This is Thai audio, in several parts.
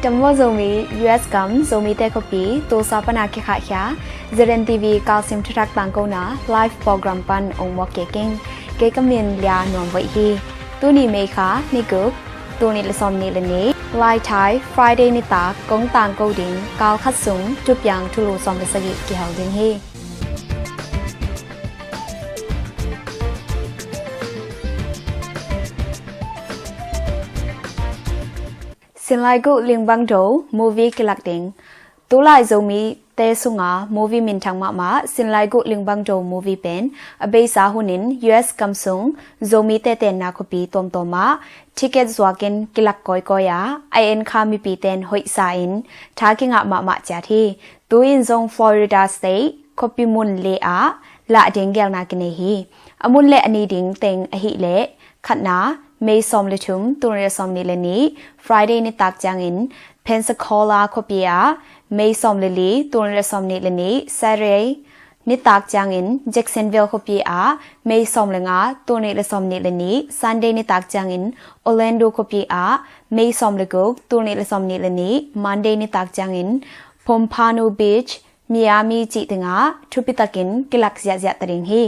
จำว่า Zomi US กัม Zomi เตคปีตัวสาปนาคิขะยา ZNTV Kaalsim Thuthak Taangkona Live Program ปันองค์วอกเก่งเกกำเนียนเลียนวมไว้ฮีตัวนี้เมฆานี่กุกตัวนี้ละซอมนี่ละนี้ไลท์ไทย Friday นิตากงต่างโกดิงกาวคัดสูงจุบยางทุลูซอมไปสกิกิเฮาดิงฮีสินไลกุลิงบังโดมูวี่กิลักดิงตุลายโซมีเตสุงามูวี่มินทังมาสินไลกุลิงบังโดมูวี่เป็นอเบซาหุนิน US กัมซุงโซมีเตเตนนาคปีตอมโตมาทิเกตสวากินกิลักกอยกอยาไอเอ็นคามีปีเตนหอยซาอินทากิงะมาจาทีตูอินซงฟลอริดาสเตทคปีมุนเลอาละดิงเกลนากินฮีอมุนเลอันนี้ดิงเต็งอหิเลขัดนาเมย์ซอมเลทุมตุนเรซอมนิเลนี Friday นิตักจังอิน Pensacola คบียาเมย์ซอมเลลีตุนเรซอมนิเลนี Saturday นิตักจังอิน Jacksonville คบียาเมย์ซอมเลงาตุนเรซอมนิเลนี Sunday นิตักจังอิน Orlando คบียาเมย์ซอมเลกุกตุนเรซอมนิเลนี Monday นิตักจังอิน Pompano Beach มีอามีจิตงาทุปิตากินกิลักเสียตริงฮี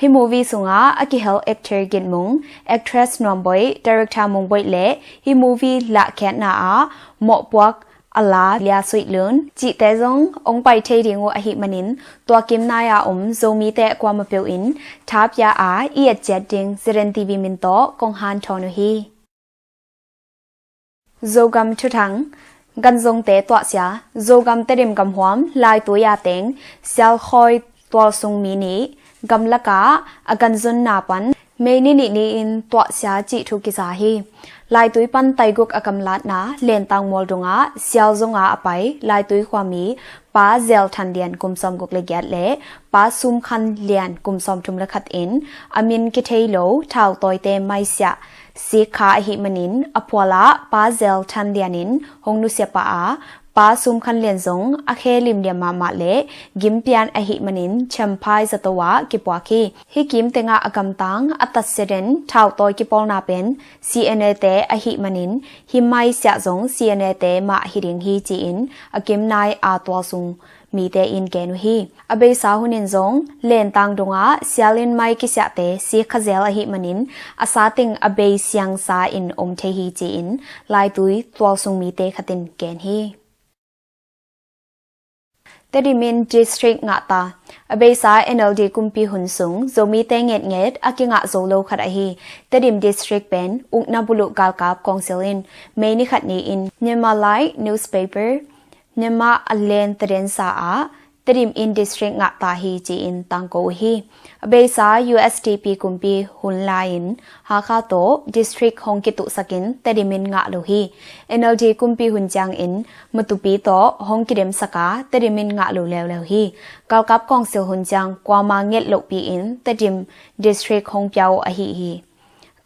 ฮิมูวีสุงาอกิเฮลเอ็กเทอร์กินมุงเอ็กเทรสนอมบอยดีเรคเตอร์มุงบอยเล่ฮิมูวีละแค่นาอาหมอปวกอลาเลียสุยลุนจิเตซงองไปเทดิงวอหิมันินตัวกิมนายาโซมีเตความมาเปียวอินทับยาอาเอียดเจดดิงZNTVมินโตกงฮันทอนุฮีโซกัมทุทังกันซงเตตัวเสียโซกัมเตดิมกัมหวมลายตัวยาเต็งเซลคอยตัวทรงมีนี้กำลักะอากันจนนาปันเมนินีอินตัวเสียจิทุกิสาฮีลายตุยปันไตกุกอากำลัดนาเลนตังมอลดงาเซียวจงอาไปลายตุยความมีป้าเซลทันเดียนกุมซอมกุกเลเกตเล่ป้าซุมคันเลียนกุมซอมทุมเลขัดอินอามินกิเทโลท้าวตอยเตไม่เสียสีขาหิมันินอพวละป้าเซลทันเดียนินหงนุเสียป้าป้าซุมคันเลียนซงอเคลิมเดียมาเลกิมเปียนอหิมันินเชมพายสตวะกิปวาคีฮิกิมเตงะอากำตังอัตเสเดนท้าวตอยกิปอลนาเป็น CNA เตอหิมันินหิไมเสียซง CNA เตมาหิริงฮีจีอินอกิมนายอาตัวซุงมีเตอินแกนุฮีอเบสาหุนินซงเลนตังดงะเซียลินไมกิเสเตสีขเซลอหิมันินอาซาติงอเบเซียงซาอินเทฮีจีอินลายตุยตัวซุงมีเตขตินแกนฮีเตดิมินดิสทริกงะตาอเบซา NLD กุมปีหุนสูงโซมีเตงเงดอากิงะโซโลขัดอหีเตดิมดิสทริกเป็นอุกนาบุลุกาลกาบกองเซลินเมนิขัดนี้อินเนมาไลนิวส์เพเปอร์เนมาอเลนเตเรนซาอาเตดิมอินดิสทริกงะตาฮีจีอินตังโกฮีอเบซา USTP กุมปีหุนไลน์ฮาคาโตดิสทริกฮงกิตุสกินเตดิมินงะโลฮี NLD กุมปีหุนจางอินมตุปีโตฮงกิเดมสกาเตดิมินงะโลแล้วฮีกาลกับกองเซลหุนจางกว่ามาเง็ดโลปีอินเตดิมดิสทริกฮงเปียวอฮี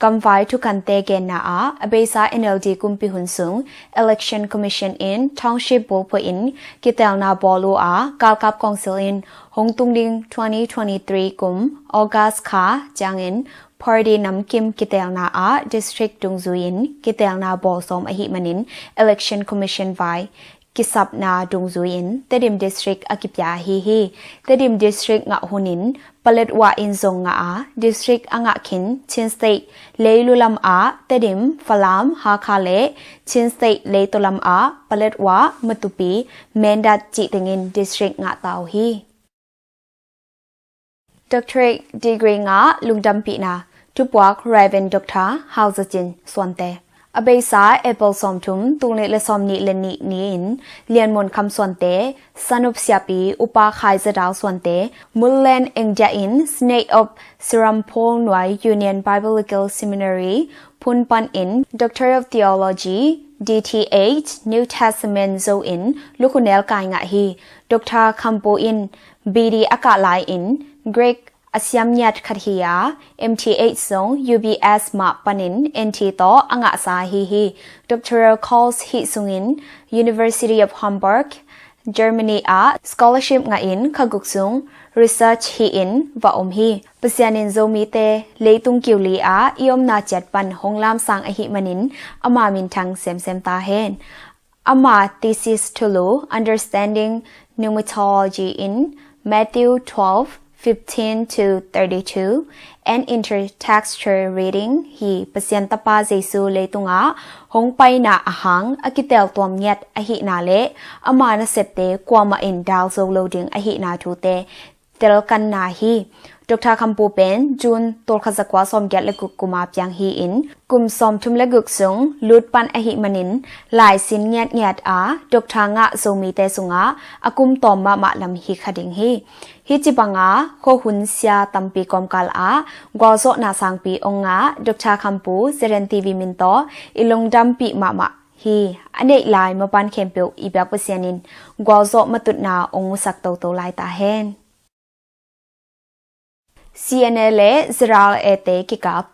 กำไว้ทุกันเตเกนนาอาอเบซา NLD กุมปีหุนสูง Election Commission in Township บุพอินกิเตลนาบอลูอากาลกับกองเซลินหงตุงดิง2023กุมออกัสคาจางอินพอดีนำกิมกิเตลนาอา District ดุงซุยินกิเตลนาบอสมอหิมันิน Election Commission ไว้กิสับนาดุงซุยินเตดิม District อากิปยาฮีเตดิม District งะหุนินปเลดว่าอินซงงา District อ่างะขินชินสเตทเลลุลัมอาเตดิมฟลามฮาคาเลชินสเตทเลตุลัมอาปเลดว่ามตุปีเมนดัดจิตงิน District งะตาวฮี Doctorate Degree งะลุงดำปีนาทุบวัก Reverend Dr. ฮาวซจินส่วนเตอเบซาเอเปิลซอมทุมตุงเลซอมนิเลนีนีอินเลียนมนคำส่วนเตสนุปเสียปีอุปาคายจะดาวส่วนเตมุลเลนเอ็งจาอินสเนออฟซิรัมโพลนวยยูเนียนไบเบิลิคอลซิมินารีพุนปันอินด็อกเตอร์ออฟธีโอโลจีDTH New Testament Zo in ลูกคุณเอลกายงะฮีดรคัมโปอิน BD อากาไลอิน Greekอาเซียมยัดขัดฮียา MTH ซง UBS มาปันิน NT โตอ่างะสาฮีDoctoral Course ฮิซุงิน University of Hamburg Germany อา Scholarship งะอินขกุกซุง Research ฮีอินวะฮีปเสียนินโซมีเตเลตุงกิวลีอาอิอมนาจัดปันหงลามสังอหิมันินอมามินทังเซมตาเฮน Ama thesis Thulu understanding pneumatology in Matthew 12:15 to 32 and intertextual reading hi pasienta pa Jesu leitunga hongpai na ahang akitel tom nyet ahi na le ama na septe kwama in dal zo loading ahi na thute tel kan na hi Dr. Kampu pen Jun tol khazakwa som gyat le guk kuma pyang hi in kum som thum le guk sung lut pan ahi manin lai sin nyat nyat a Dr. nga Zomi te sunga akum tom ma lam hi khading hi hi chibanga kho hun sia tampi komkal a gwazo na sangpi onga Dr. Kampu ZNTV minto ilong dampi ma hi ane lai mapan khempeu ibyak pasianin gwazo matut na ong musak to lai ta hen CNL Ziral ete kikap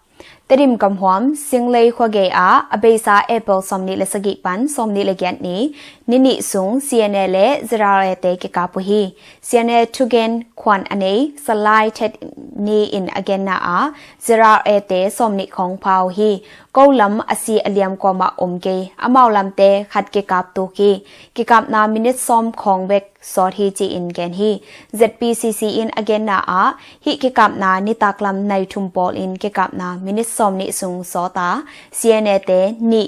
Terim kamhwam singlei khwage a abesa apple somni lesagi pan somni legyan ni nini sung CNL Ziral ete kikapu hi CNL tugen kwan ane salai thet ni in again na a Ziral ete somni khong pau hi kolam asi aliam ko ma omge amau lamte khat kikap tu ki kikap na minute som khong bek sort hi chi in gen hi ZPCC in again na a hi kikap na nitaklam nai thumpol in kikap na minute som ni sung sota CNT ni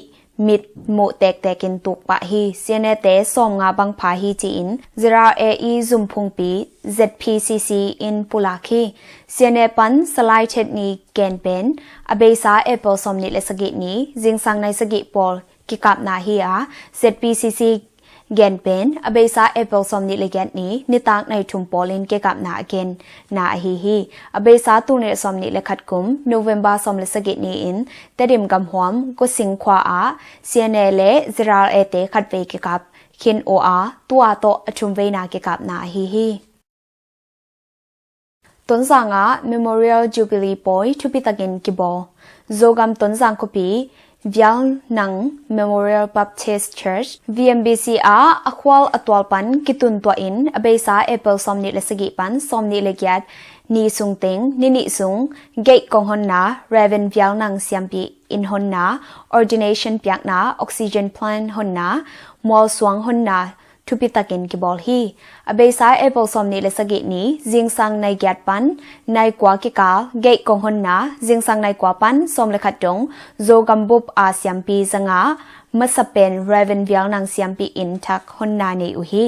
mit mo tek tekin tuk pa hi CNT som nga bang pha hi chi in zira e zum phung pi ZPCC in pulaki CNT pan salai chet ni ken pen abesa apple som ni lesagi ni jingsang nai sagi pol kikap na hi a ZPCC gen pen abesa apple somni legent ni nitak nai thum polin ke kap na again na hi abesa tu ne somni lekhat kum November som lesagi ni in terim gam hwam ko sing khwa a CNL Ziral ete khatve ke kap khin o a tua to athum ve na ke kap na hi Tonzanga Memorial Jubilee Boy Thupitakin Kibo Zogam Tonzang Kopi Vyang Nang Memorial Baptist Church VMBC a akwal atwal pan kitun tua in abesa apple somni lesagi pan somni legiat ni sungting nini sung gate kong hon na Reverend Vyang Nang siampi in hon na ordination pyak na oxygen plant hon na mol swang hon na Thupitakin kibol hi abesa apple somni lesagi ni jingsang nai gyat pan nai kwa kika gate kong hon na jingsang nai kwa pan som lekhat dong zogambup a siampi zanga masapen Reverend Vyang Nang siampi in thak hon na ni uhi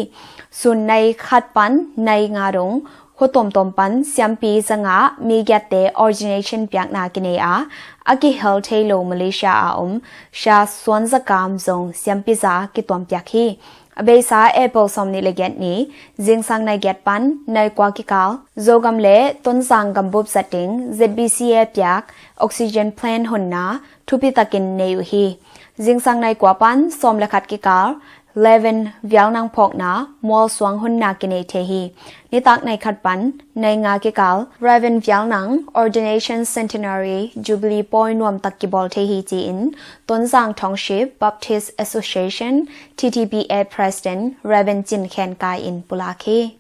sun nai khat pan nai nga dong khotom pan siampi zanga mi gyate ordination pyak na kine a Kihel Thulu Malaysia a sha swanzakam zong siampi za kitom pyak hi abesa apple somni legent ni jingsang nai get pan nai kwa kikal zogam le tonzang gambup setting ZBCA pyak oxygen plant honna thupitakin nei hi jingsang nai kwa pan som lekhat kikal 11 Vyang Nang phok na mol swang honna kine the hi nitak nai khat pan nai nga kikal Reverend Vyang Nang ordination centenary jubilee point nuam takibol the hi chi in Tonzang Township Baptist Association TTBA President Reverend Jin Khen Kai in Pulaki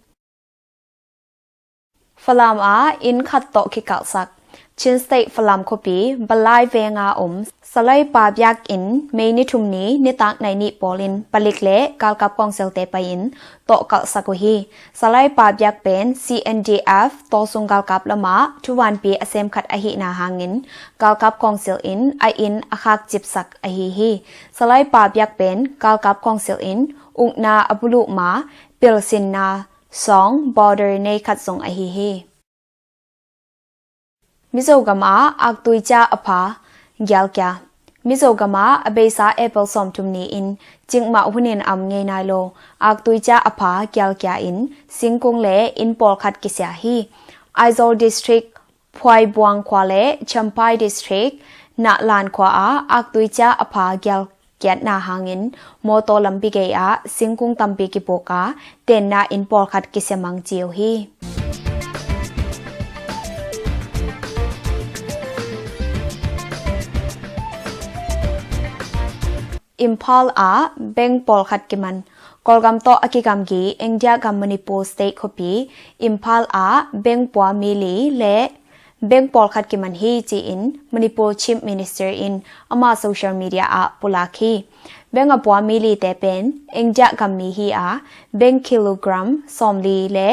Falam a in khat to kikal sak Chin State Falam Kopi Balai Venga Salai Pa Byak in May ni thumni nitak nai ni polin palikle kalkap kong selte pain to kal sakuhi Salai Pa Byak pen CNDF to sung kalkap lama tuwan pi asem khat ahi na hangin kalkap kong sel in ai in akhak chipsak ahi hi Salai Pa Byak pen kalkap kong sel in ungh na abulu ma pilsin na song border nei khat song ahi hi Mizogama aktuicha apha gyalkya Mizogama abesa apple som tumni in jingma hunin am nge nailo aktuicha apha gyalkya in singkung le in pol khat kisya hi Aizol district Phwai Buang Khwale Champai district na lan khwa a aktuicha apha gyal kyat na hangin moto lampi ge a singkung tampi ki poka ten na in pol khat kisya mang chiu hi Impal a beng pol khat kiman kolgam to akigam gi India gam Manipur state khopi Impal a beng pwa mili le เบงปอลขัดกิมันฮีจีอินมณิปูร์ชิฟมินิสเตอร์อินอามาโซเชียลมีเดียอาปุลาคีเบงอปัวมิลีเตเป็นเอ็งจะกัมมีฮีอาเบงกิโลกรัมสอมลีเละ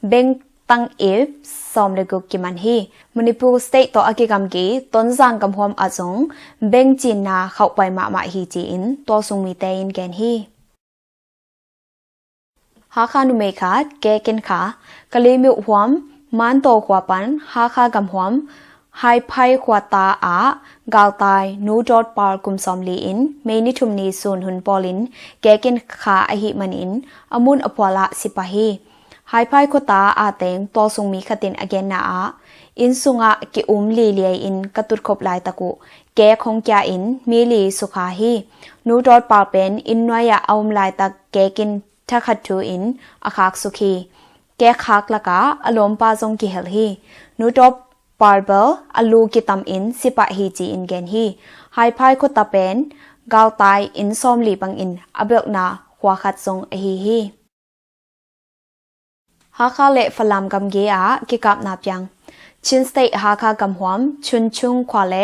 เบงตังเอฟสอมเลกุกิมันฮีมณิปูร์สเตทต่ออากิกัมกีต้นสังกัมหวมอาจงเบงจีนนาเข้าไปมาฮีจีอินตัวทรงมีเตอินแกนฮีหาคานุเมคาแกกินขากะลีมิวหวมมันโตขวาปันหาคากำหวมไฮไพขวาตาอากาวตายนูดอดปาร์กุมซอมลีอินเมนิทุมนีซูนหุนปอลินแกกินขาอหิมันอินอมุนอปวละสิปะฮีไฮไพขวาตาอาเตงตอซุงมีขตินอเกนนาอาอินซุงะกิอุมลีเลียอินกะตุดขบลายตะกุแกคงแกอินมีลีสุขาฮีนูดอดปาร์เป็นอินนวยะเอามลายตะแกกินทักขัดทูอินอาคากสุขีแกคักละกะอารมณ์ปาจงกิเฮลฮีนูดอบปาร์เบลอลูกิตัมอินสิปะฮีจีอินเกนฮีไฮพายคุตาเป็นกาวตายอินซอมลีบังอินอเบลนาหัวขัดจงอฮีฮาคาเลฟลามกำเกียกิกับนาบยังชินสเตฮาคากำหวมชุนชุงควาเล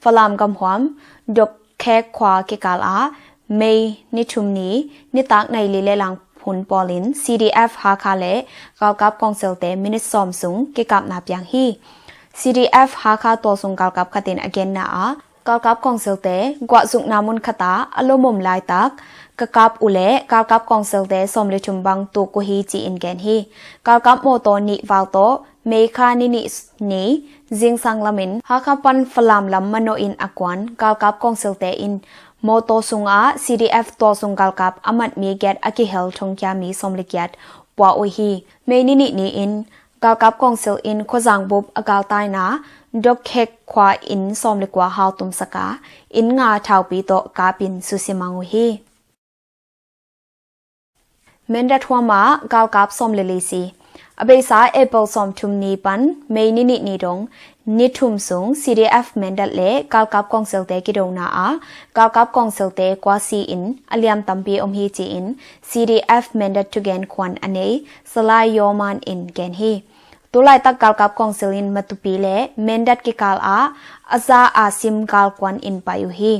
ฟลามกำหวมดกแคควากิกาลาเมนิทุมนีนิตักในลีเลลังหุนปอลิน CDF ฮาคาเลกาวกับกองเซลเตมินิซอมซุงกิกับนาบยังฮี CDF ฮาคาตัวซุงกาวกับคตินอเกนนากาวกับกองเซลเตกว่าซุงนามุนคตาอโลมุมลายตักกกับอุเลกาวกับกองเซลเตสมเลชุมบังตุกุฮีจีอินเกนฮีกาวกับโมโตนิวาลโตเมคานินิสนีจิงซังลามินฮาคาปันฟลามลัมมโนอินอากวนกาวกับกองเซลเตอินโมโตซุงอา CDF ตัวซุงกาลกับอามัดมีเกตอากิเฮลทงยามีสมลิกยัดปัวอุฮีเมนินินีอินกาลกับกองเซลอินขจังบุบอากาลตายนาดกเฮกควาอินสมลิกว่าฮาวตุมสกาอินงาทาวปีโตกาปินสุสิมังอุฮีเมนดัทวามากาลกับสมลิลีซีอเบซาเอเปิลสมทุมนีปันเมนินินีดงนิทุมซุง CDF เมนดัตเลกาลกับกองเซลเตกิดงนาอากาลกับกองเซลเตกว่าซีอินอเลียมตัมปีอมฮีจีอิน CDF เมนดัตทุเกนควันอเนสลายโยมันอินเกนฮีตุไลตักกาลกับกองเซลินมาตุปีเลเมนดัตกิกาลอาอาซาอาซิมกาลควันอินปายุฮี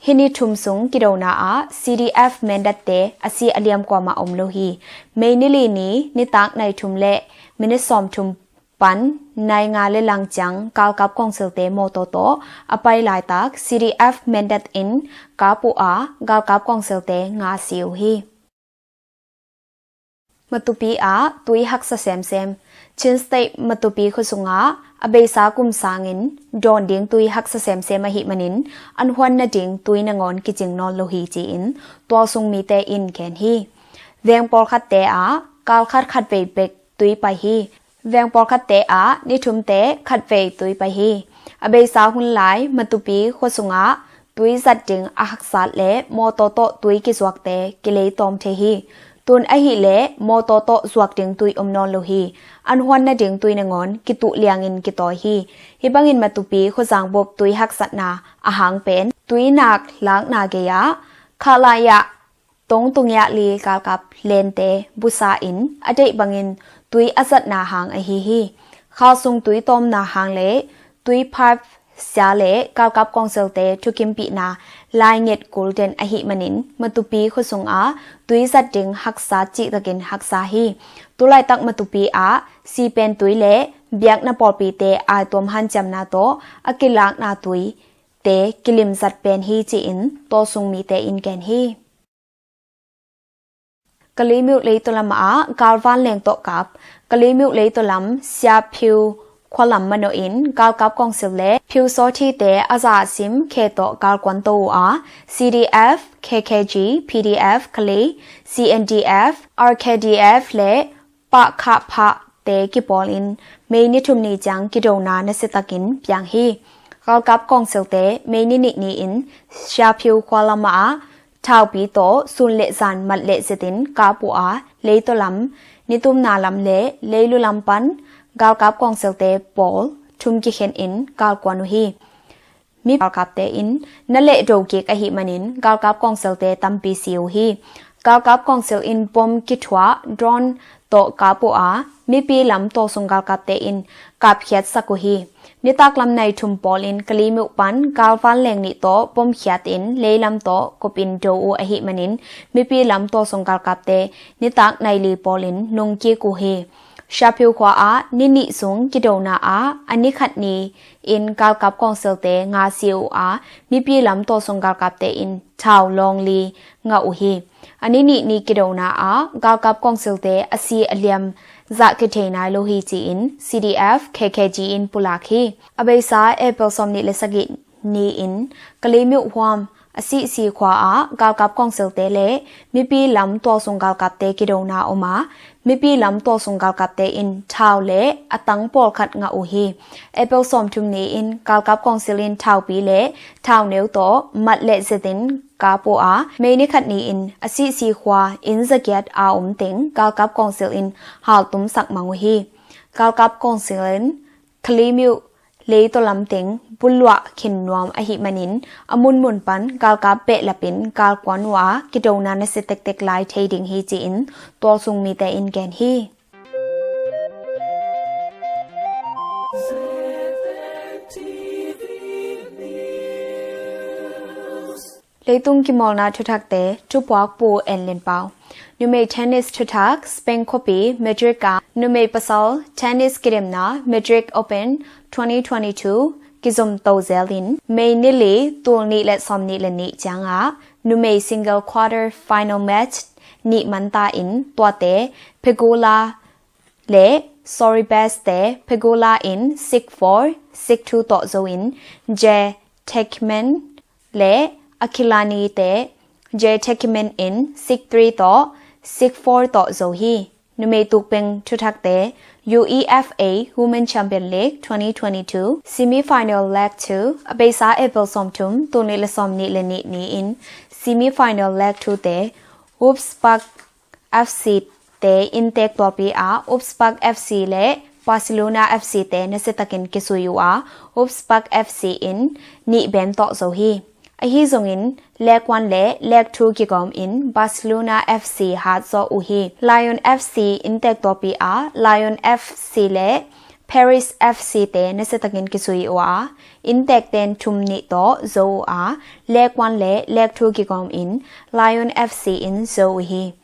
ฮินิทุมซุงกิดงนาอา CDF เมนดัตเตอซีอเลียมกว่ามาอมโลฮีเมนิลีนีนิตักในทุมเลมินิซอมทุมปันในงานเลลังจังกาลกับกองเซลเตโมโตโตอไปหลายตัก CDF เมนดัตอินกาปูอากาลกับกองเซลเตงาซิวฮีมาตุปีอาตุยฮักซะเซมชินสเตมาตุปีคุสุงาอเบซากุมสางินดอนเดียงตุยฮักซะเซมมาหิมันินอันฮวนนาดิงตุยนงอนกิจิงนอนโลฮีจีอินตัวซุงมีเตอินแคนฮีเวียงปอลคัดเตอากาลคัดเวเบกตุยไปฮีเวียงปอลคัดเตอานิทุมเตคัดเวตุยไปฮีอเบซาหุนหลายมาตุปีคุสุงาตุยจัดจิงอาฮักษาเลโมโตโตตุยกิสวกเตกิเลตอมเทฮีตุนอหิเลโมโตโตสวกดิงตุยอมนอนโลฮีอันฮวนนาดิงตุยนงอนกิตุเลียงอินกิตอฮีฮิบังอินมาตุปีคุจังบบตุยฮักษนาอาหางเป็นตุยนักล้างนาเกยะคาลายะตงตุงยะลีกาลกับเลนเตบุษาอินอเดบังอินตุยอสัตนาหางอหิฮีข้าวซุงตุยต้มนาหางเลตุยพาร์เสียเลกาลกับกองเซลเตทุกิมปีนาลายเง็ดกูลเดนอหิมันินมาตุปีคุสุงอาตุยจัดดิงฮักษาจิตะกินฮักษาฮีตุไลตักมาตุปีอาซีเป็นตุยเลเบียกนาปอลปีเตอายตัวหันจำนาโตอกิลากนาตุยเตกิลิมจัดเป็นฮีจีอินโตซุงมีเตอินแกนฮีกะลีมิวเลตุลามากาลวานเลงโตกับกะลีมิวเลตุลัมเสียพิวควาลัมมโนอินกาลกับกองเซลเลพิวโซทีเตอาซาซิมเคโตกาลกวนโตอา CDF KKG PDF คลี CNDF RKDF เลปะขะพะเตกิปอลินเมนิทุมนีจังกิโดนานสิตากินเปียงฮีกาลกับกองเซลเตเมนินินีอินชาพิวควาลัมอาทาวปีโตซุนเลซันมัดเลสตินกาปูอาเลโตลัมนิตุมนาลัมเลลุลัมปันกาลกับกองเซลเตปอลทุมกิเคนอินกาลกวานุฮีมีกาลกับเตอินนั่นเลโดกิกอหิมันินกาลกับกองเซลเตตัมปีซิวฮีกาลกับกองเซลอินปอมกิทวาดรอนโตกาปูอามีปีลำโตซุงกาลกับเตอินกับเขียดสักุฮี นิตากลำในทุมปอลินกลีมุปันกาลฟันแหลงนิโตปมเขียตินเลลำโตกบินโดอูอหิมันินมีปีลำโตสงกาลกับเตนิตากในลีปอลินนงกีกูเฮชาพิวขวานินิสุงกิโดนาอันนี้ขัดนี้อินกาลกับกองเซลเตงาซิวมีปีลำโตสงกาลกับเตอินชาวลองลีงาอูเฮอันนี้นี่กิโดนากาลกับกองเซลเตอซีอเลียมจากกิเทนายโลฮีจีอิน CDF KKG อินปุลาคีอเบซาเอเปิลซอมนิเลสกินีอินกลีมิวฮวมอซีซีขวากาลกับกองเซลเตเลมีปีลำตัวสงกาลกับเตกิโดนาอมามีปีลำตัวสงกาลกับเตอินชาวเลอตังปอลขัดงาอูฮีเอเปิลซอมทุมนีอินกาลกับกองเซลินชาวปีเลชาวเนวโตมัดเลเซตินกาโปเมนิขัดนี้อินอซีซีขวาอินสเกียตติงกาลกับกองเซลินฮาลตุมสักมังอูฮีกาลกับกองเซลินคลีมิวเลตลำติงบุลวะขินนวมอหิมันินอมุนมุนปันกาลกับเปะละปินกาลกวนวะกิโดนานเสเต็กไลเทดิงฮีจีอินตัวซุงมีแต่อินแกนฮีเลยตุงกิมอลนาทุทักเตทุปวกปูเอ็นเลนเปานูเมเทนนิสทุทักสเปนโคปีเมดริกานูเมปัสลเทนนิสกิเรมนาเมดริกโอเปน2022กิซมโตเซลินเมนิลีตัวนี้และซอมนี้และนี้จังนูเมซิงเกิลควอเตอร์ฟิแนลแมตช์นิมันตาอินตัวเตเพโกลาเลซอริเบสเตเพโกลาอิน6-4 6-2ต่อโซอินเจเทคเมนเลอะคิลานีเตเจเทคเมนอิน6-3ต่อ6-4ต่อโซฮีนูเมตุกเป็นทุทักเตUEFA Women Champion League 2022 Semi-Final Leg 2 Abesa Apple Somtum Tunile Somni Leni Ni in Semi-Final Leg 2 Te Upspak FC Te Intek Topi Upspak FC Le Barcelona FC Te Nesetakin Kisuyu Upspak FC in Ni Ben Tok Zohi Ahi Zongin Leg 1 Le Leg 2 Kigom in Barcelona FC Hard So Uhi Lion FC Intek Topi Lion FC Le Paris FC Te Nesetakin Kisui Intek Ten Tumni To Zo Leg 1 Le Leg 2 Kigom in Lion FC in Zo Uhi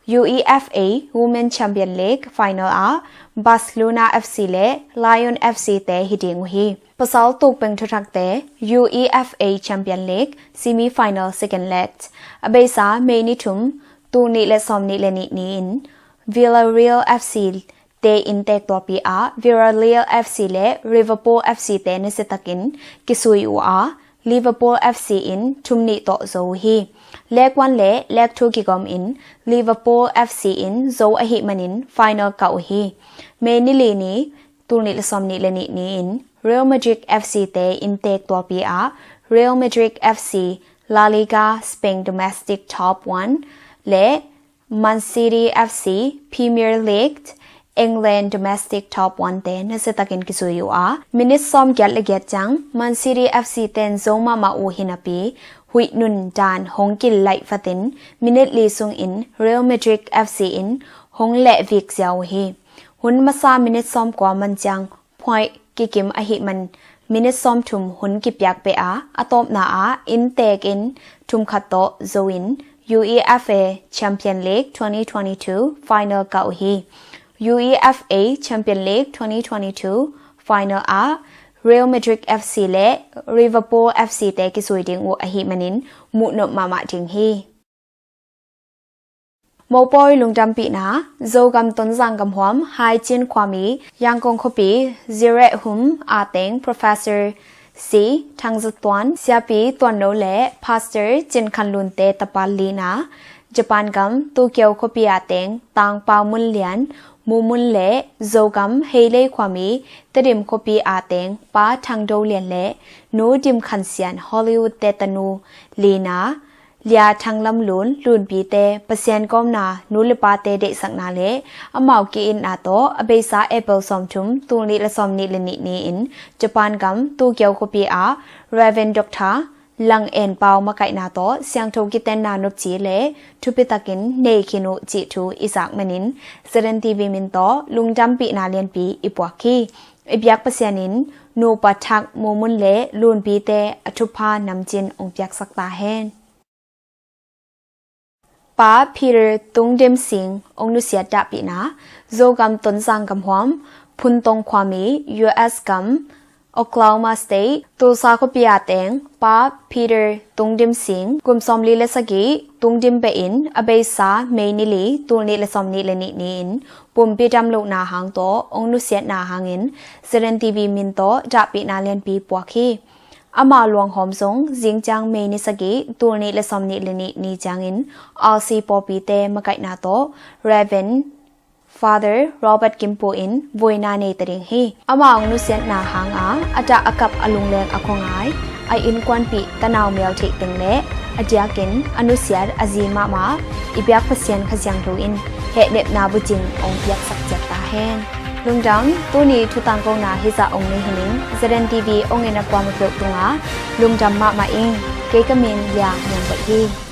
UEFA Women Champion League Final Barcelona FC Le Lion FC Te Hiding Uhi Pasal tuk peng tutak te UEFA Champion League Semi-Final Second Leg Abesa Meni Tum Tu Ni Le Som Ni Le Ni in Villarreal FC Te Intek Topi Villarreal FC Le Liverpool FC Te Nesetakin Kisui Liverpool FC in Tum Ni To Zo Hi Leg 1 Le Leg 2 Kigom in Liverpool FC in Zo Ahi Manin Final Kau Hi Meni Li Ni Tu Ni Le Som Ni Le Ni in Real Madrid FC Te Intek Topi Real Madrid FC La Liga Spain Domestic Top 1 Le Man City FC Premier League England Domestic Top 1 Te Nesetakin Kisuyu Minute Som Gyat Le Gyat Jang Man City FC Ten Zoma Ma U Hinapi Hui Nun Dan Hong Kil Lai Fatin Minute Li Sung in Real Madrid FC in Hong Le Vik Xiao Hi Hun Masa Minute Som Kwa Man Jang Pointกิกิมอหิมันมินิซอมทุมหุนกิบยักเปอะตอมนาอินเตกินทุมคัตโตโซวิน UEFA Champion League 2022 Final เกาฮี UEFA Champion League 2022 Final Real Madrid FC และ Liverpool FC เตกิสุยดิงอหิมันินมุนมามาดิงฮีโมปอยลุงจำปีนะโจกำต้นสังกำหวมไฮจินความียังคงคบีซิเรหุมอาเต็ง Professor C ทางจุดตัวนเสียปีตัวโนเล่ Pastor จินคันลุนเตตปาลีนะญี่ปุ่นกำตุเกียวคบีอาเต็งต่างปามุนเลียนมูมุนเล่โจกำเฮเล่ความีตดิมคบีอาเต็งป้าทางโดเลียนเล่นูดิมคันเซียนฮอลลีวูดเตตนูลีนาเลียทางลำลุนลุนปีเตเปเซียนก้มนานูลิปาเตเดสักนาเลอมาวกีอินอาโตอเบซาเอเปิลซอมทุมตูนิละซอมนิลนินีอินญี่ปุ่นกัมตูเกียวคบีเรเวนด็อกทาลังเอ็นเปามาไกนาโตเสียงทูกิเตนนานุจีเลทุปิตากินเนคินุจิทูอิสักมนินZNTVมินโตลุงจำปีนาเลียนปีอิปวากีอิบยักเปเซียนิน นูปัทักมูมุนเละลูนปีเตอทุพานำจินองเปียกสักตาแหนป้าพีเตอร์ตุงเดมสิงองนุเสียดาปีนาโจกำตนสังกำหวมพุนตงความมี US กำOklahoma State ตูซาคปิยาเตงป้าพีเตอร์ตุงดิมสิงกุมซอมลีเลสกีตุงดิมเปอินอเบซาเมนิลีตูนิเลซอมนิเลนินินปุ่มปีดำลูกนาหางโตองนุเสียนาหางินZNTVมินโตจะปีนาเลียนปีปวกีอามาหลวงหอมสงจิงจังเมนิสกีตูนิเลซอมนิเลนินีจังอินอาซีปอปีเตมะไกนาโตเรเวนFather Robert Kimpo in voina nei tering hi amang nu sian na hanga ata akap alung leng akhongai ai in kwan pi tanaw mel thei teng le ajakin anu siar azima ma ibyak pasien khasyang ro in he nep na bujin ong yak sak jak ta hen lungdang tu ni thutang ko na hi za ong nei hining ZNTV ong ena kwa ma tlok tunga lungdam ma ing ke kamin ya nyang ba hi